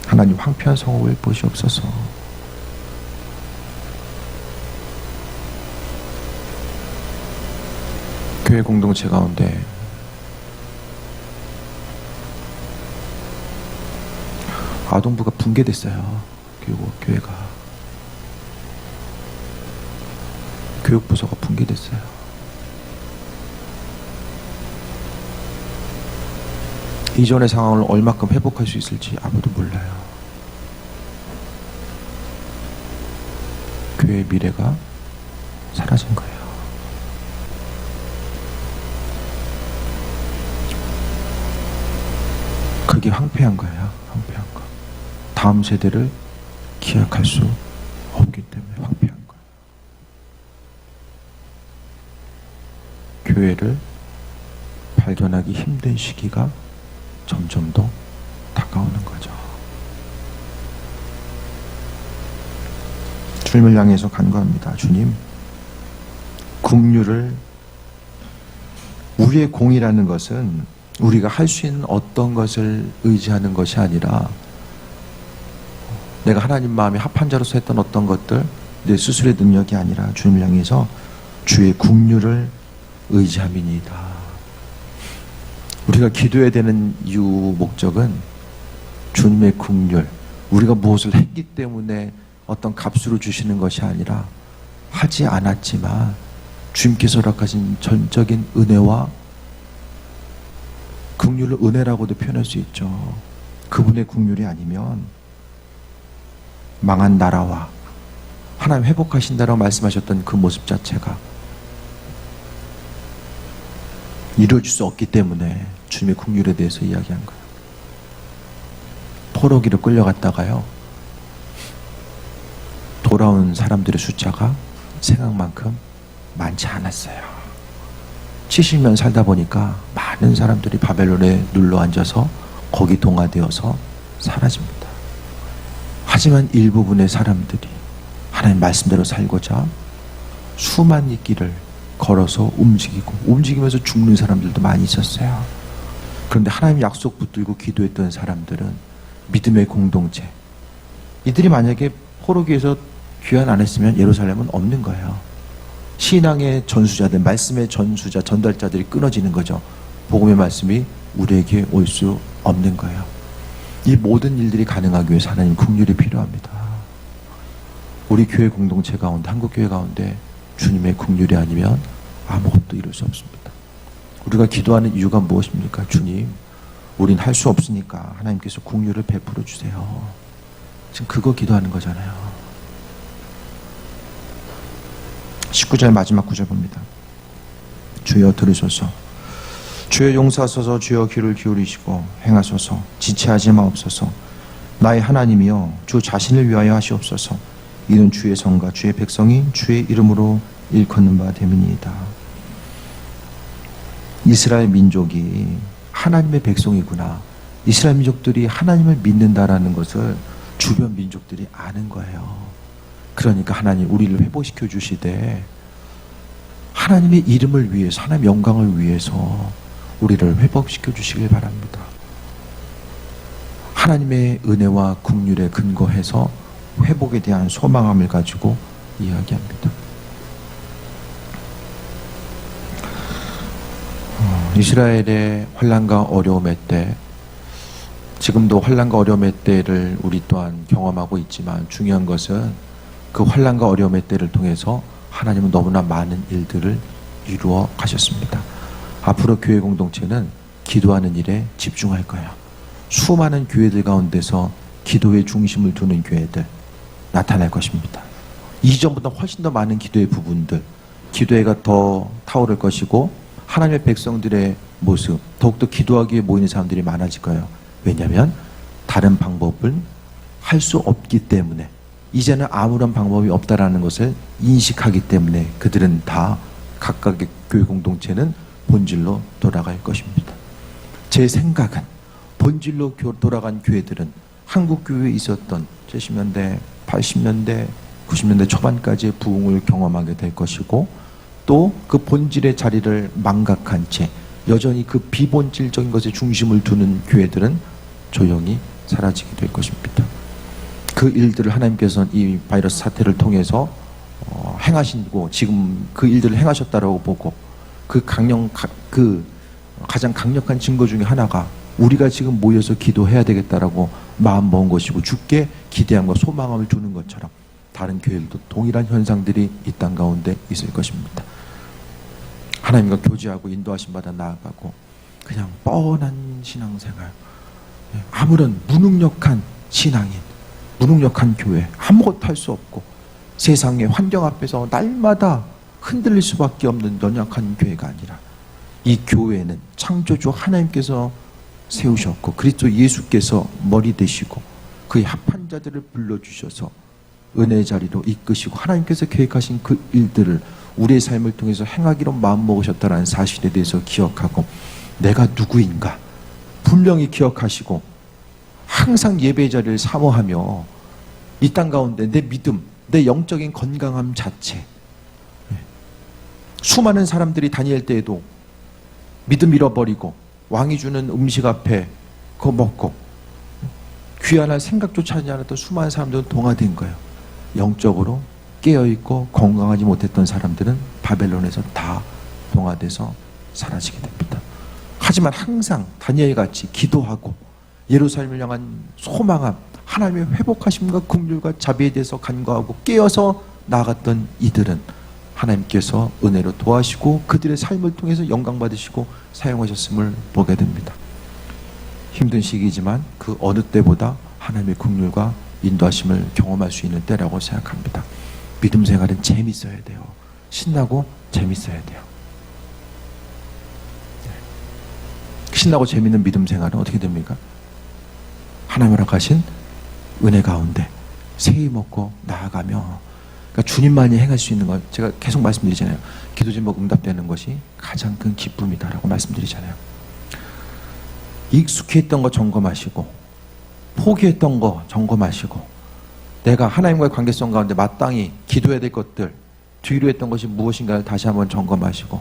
A: 하나님 황폐한 성읍을 보시옵소서. 교회 공동체 가운데 아동부가 붕괴됐어요. 교회가 교육부서가 붕괴됐어요. 이전의 상황을 얼마큼 회복할 수 있을지 아무도 몰라요. 교회의 미래가 사라진 거예요. 그게 황폐한 거예요. 황폐한 거. 다음 세대를 기약할 수 없기 때문에 황폐한 거예요. 교회를 발견하기 힘든 시기가 점점 더 다가오는 거죠. 주님을 향해서 간구합니다. 주님, 긍휼을, 우리의 공이라는 것은 우리가 할 수 있는 어떤 것을 의지하는 것이 아니라 내가 하나님 마음에 합한 자로서 했던 어떤 것들, 내 스스로의 능력이 아니라 주님을 향해서 주의 긍휼을 의지함이니이다. 우리가 기도해야 되는 이유 목적은 주님의 긍휼, 우리가 무엇을 했기 때문에 어떤 값으로 주시는 것이 아니라 하지 않았지만 주님께서 허락하신 전적인 은혜와 긍휼을 은혜라고도 표현할 수 있죠. 그분의 긍휼이 아니면 망한 나라와 하나님 회복하신다라고 말씀하셨던 그 모습 자체가 이루어질 수 없기 때문에 주님의 긍휼에 대해서 이야기한 거예요. 포로기로 끌려갔다가요, 돌아온 사람들의 숫자가 생각만큼 많지 않았어요. 70년 살다 보니까 많은 사람들이 바벨론에 눌러 앉아서 거기 동화되어서 사라집니다. 하지만 일부분의 사람들이 하나님 말씀대로 살고자 수만 리 길을 걸어서 움직이면서 죽는 사람들도 많이 있었어요. 그런데 하나님 약속 붙들고 기도했던 사람들은 믿음의 공동체. 이들이 만약에 포로기에서 귀환 안 했으면 예루살렘은 없는 거예요. 신앙의 전수자들, 말씀의 전수자, 전달자들이 끊어지는 거죠. 복음의 말씀이 우리에게 올 수 없는 거예요. 이 모든 일들이 가능하기 위해서 하나님 긍휼이 필요합니다. 우리 교회 공동체 가운데, 한국교회 가운데 주님의 긍휼이 아니면 아무것도 이룰 수 없습니다. 우리가 기도하는 이유가 무엇입니까? 주님, 우린 할 수 없으니까 하나님께서 긍휼을 베풀어 주세요. 지금 그거 기도하는 거잖아요. 19절 마지막 구절 봅니다. 주여 들으소서. 주여 용서하소서. 주여 귀를 기울이시고 행하소서. 지체하지 마옵소서. 나의 하나님이여 주 자신을 위하여 하시옵소서. 이는 주의 성과 주의 백성이 주의 이름으로 일컫는 바 됨이니이다. 이스라엘 민족이 하나님의 백성이구나. 이스라엘 민족들이 하나님을 믿는다라는 것을 주변 민족들이 아는 거예요. 그러니까 하나님 우리를 회복시켜 주시되 하나님의 이름을 위해서, 하나님의 영광을 위해서 우리를 회복시켜 주시길 바랍니다. 하나님의 은혜와 긍휼에 근거해서 회복에 대한 소망함을 가지고 이야기합니다. 이스라엘의 환난과 어려움의 때, 지금도 환난과 어려움의 때를 우리 또한 경험하고 있지만 중요한 것은 그 환난과 어려움의 때를 통해서 하나님은 너무나 많은 일들을 이루어 가셨습니다. 앞으로 교회 공동체는 기도하는 일에 집중할 거예요. 수많은 교회들 가운데서 기도의 중심을 두는 교회들 나타날 것입니다. 이전보다 훨씬 더 많은 기도의 부분들, 기도회가 더 타오를 것이고 하나님의 백성들의 모습, 더욱더 기도하기에 모이는 사람들이 많아질 거예요. 왜냐하면 다른 방법을 할 수 없기 때문에, 이제는 아무런 방법이 없다라는 것을 인식하기 때문에 그들은 다 각각의 교회 공동체는 본질로 돌아갈 것입니다. 제 생각은 본질로 돌아간 교회들은 한국 교회에 있었던 70년대, 80년대, 90년대 초반까지의 부흥을 경험하게 될 것이고, 또 그 본질의 자리를 망각한 채 여전히 그 비본질적인 것에 중심을 두는 교회들은 조용히 사라지게 될 것입니다. 그 일들을 하나님께서는 이 바이러스 사태를 통해서 행하시고 지금 그 일들을 행하셨다라고 보고, 그 가장 강력한 증거 중에 하나가 우리가 지금 모여서 기도해야 되겠다라고 마음 먹은 것이고, 주께 기대함과 소망함을 두는 것처럼 다른 교회들도 동일한 현상들이 이 땅 가운데 있을 것입니다. 하나님과 교제하고 인도하심 받아 나아가고 그냥 뻔한 신앙생활, 아무런 무능력한 신앙인, 무능력한 교회, 아무것도 할 수 없고 세상의 환경 앞에서 날마다 흔들릴 수밖에 없는 연약한 교회가 아니라, 이 교회는 창조주 하나님께서 세우셨고 그리스도 예수께서 머리 되시고 그의 합한 자들을 불러주셔서 은혜의 자리로 이끄시고 하나님께서 계획하신 그 일들을 우리의 삶을 통해서 행하기로 마음먹으셨다는 사실에 대해서 기억하고, 내가 누구인가 분명히 기억하시고 항상 예배의 자리를 사모하며 이 땅 가운데 내 믿음, 내 영적인 건강함 자체, 수많은 사람들이 다니엘 때에도 믿음 잃어버리고 왕이 주는 음식 앞에 그거 먹고 귀환할 생각조차 하지 않았던 수많은 사람들은 동화된 거예요. 영적으로 깨어있고 건강하지 못했던 사람들은 바벨론에서 다 동화돼서 사라지게 됩니다. 하지만 항상 다니엘같이 기도하고 예루살렘을 향한 소망함, 하나님의 회복하심과 긍휼과 자비에 대해서 간구하고 깨어서 나아갔던 이들은 하나님께서 은혜로 도와시고 그들의 삶을 통해서 영광 받으시고 사용하셨음을 보게 됩니다. 힘든 시기지만 그 어느 때보다 하나님의 긍휼과 인도하심을 경험할 수 있는 때라고 생각합니다. 믿음 생활은 재밌어야 돼요. 신나고 재밌어야 돼요. 신나고 재밌는 믿음 생활은 어떻게 됩니까? 하나님 허락하신 은혜 가운데 세이 먹고 나아가며, 그러니까 주님만이 행할 수 있는 것, 제가 계속 말씀드리잖아요. 기도 제목 응답되는 것이 가장 큰 기쁨이다라고 말씀드리잖아요. 익숙했던 거 점검하시고 포기했던 거 점검하시고, 내가 하나님과의 관계성 가운데 마땅히 기도해야 될 것들, 뒤로 했던 것이 무엇인가를 다시 한번 점검하시고,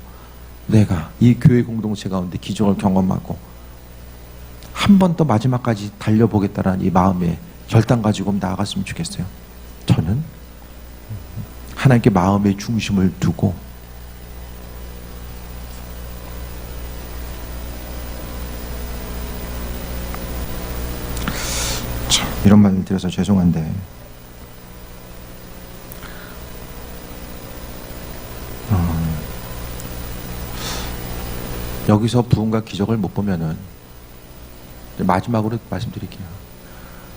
A: 내가 이 교회 공동체 가운데 기적을 경험하고 한 번 더 마지막까지 달려보겠다라는 이 마음에 결단 가지고 나아갔으면 좋겠어요. 저는 하나님께 마음의 중심을 두고 참, 이런 말을 드려서 죄송한데 여기서 부흥과 기적을 못 보면은 마지막으로 말씀드릴게요.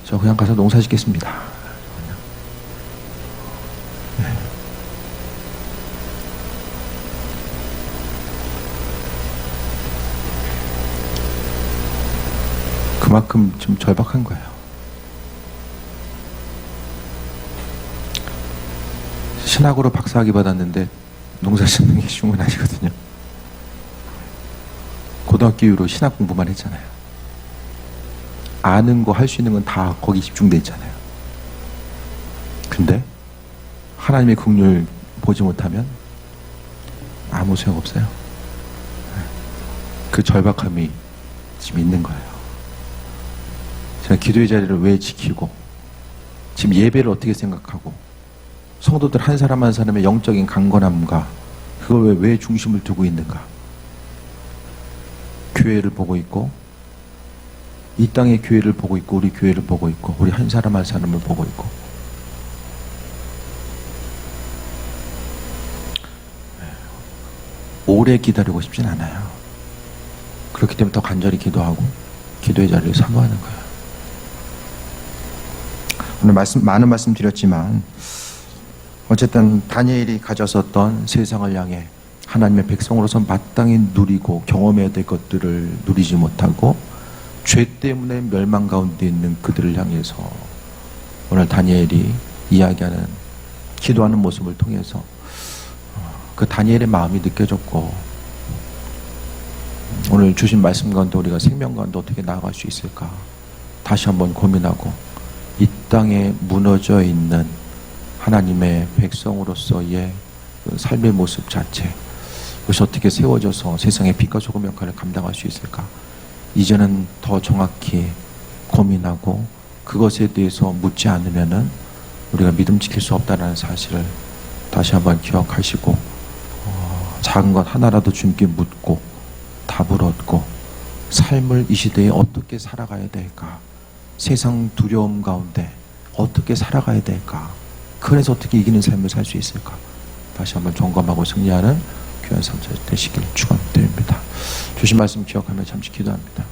A: 저 그냥 가서 농사 짓겠습니다. 네. 그만큼 좀 절박한 거예요. 신학으로 박사학위 받았는데 농사 짓는 게 쉬운 건 아니거든요. 고등학교 이후로 신학 공부만 했잖아요. 아는 거, 할 수 있는 건 다 거기 집중돼 있잖아요. 근데 하나님의 긍휼을 보지 못하면 아무 소용없어요. 그 절박함이 지금 있는 거예요. 제가 기도의 자리를 왜 지키고 지금 예배를 어떻게 생각하고 성도들 한 사람 한 사람의 영적인 강건함과 그걸 왜 중심을 두고 있는가. 교회를 보고 있고 이 땅의 교회를 보고 있고 우리 교회를 보고 있고 우리 한 사람 한 사람을 보고 있고 오래 기다리고 싶진 않아요. 그렇기 때문에 더 간절히 기도하고 기도의 자리를 사모하는 거예요. 오늘 많은 말씀 드렸지만 어쨌든 다니엘이 가졌었던 세상을 향해 하나님의 백성으로서 마땅히 누리고 경험해야 될 것들을 누리지 못하고 죄 때문에 멸망 가운데 있는 그들을 향해서 오늘 다니엘이 이야기하는 기도하는 모습을 통해서 그 다니엘의 마음이 느껴졌고 오늘 주신 말씀 가운데 우리가 생명 가운데 어떻게 나아갈 수 있을까 다시 한번 고민하고 이 땅에 무너져 있는 하나님의 백성으로서의 그 삶의 모습 자체 그것이 어떻게 세워져서 세상의 빛과 소금 역할을 감당할 수 있을까 이제는 더 정확히 고민하고 그것에 대해서 묻지 않으면은 우리가 믿음 지킬 수 없다는 사실을 다시 한번 기억하시고 작은 것 하나라도 주님께 묻고 답을 얻고 삶을 이 시대에 어떻게 살아가야 될까 세상 두려움 가운데 어떻게 살아가야 될까 그래서 어떻게 이기는 삶을 살 수 있을까 다시 한번 점검하고 승리하는 귀한 삶 되시길 축원드립니다. 주신 말씀 기억하며 잠시 기도합니다.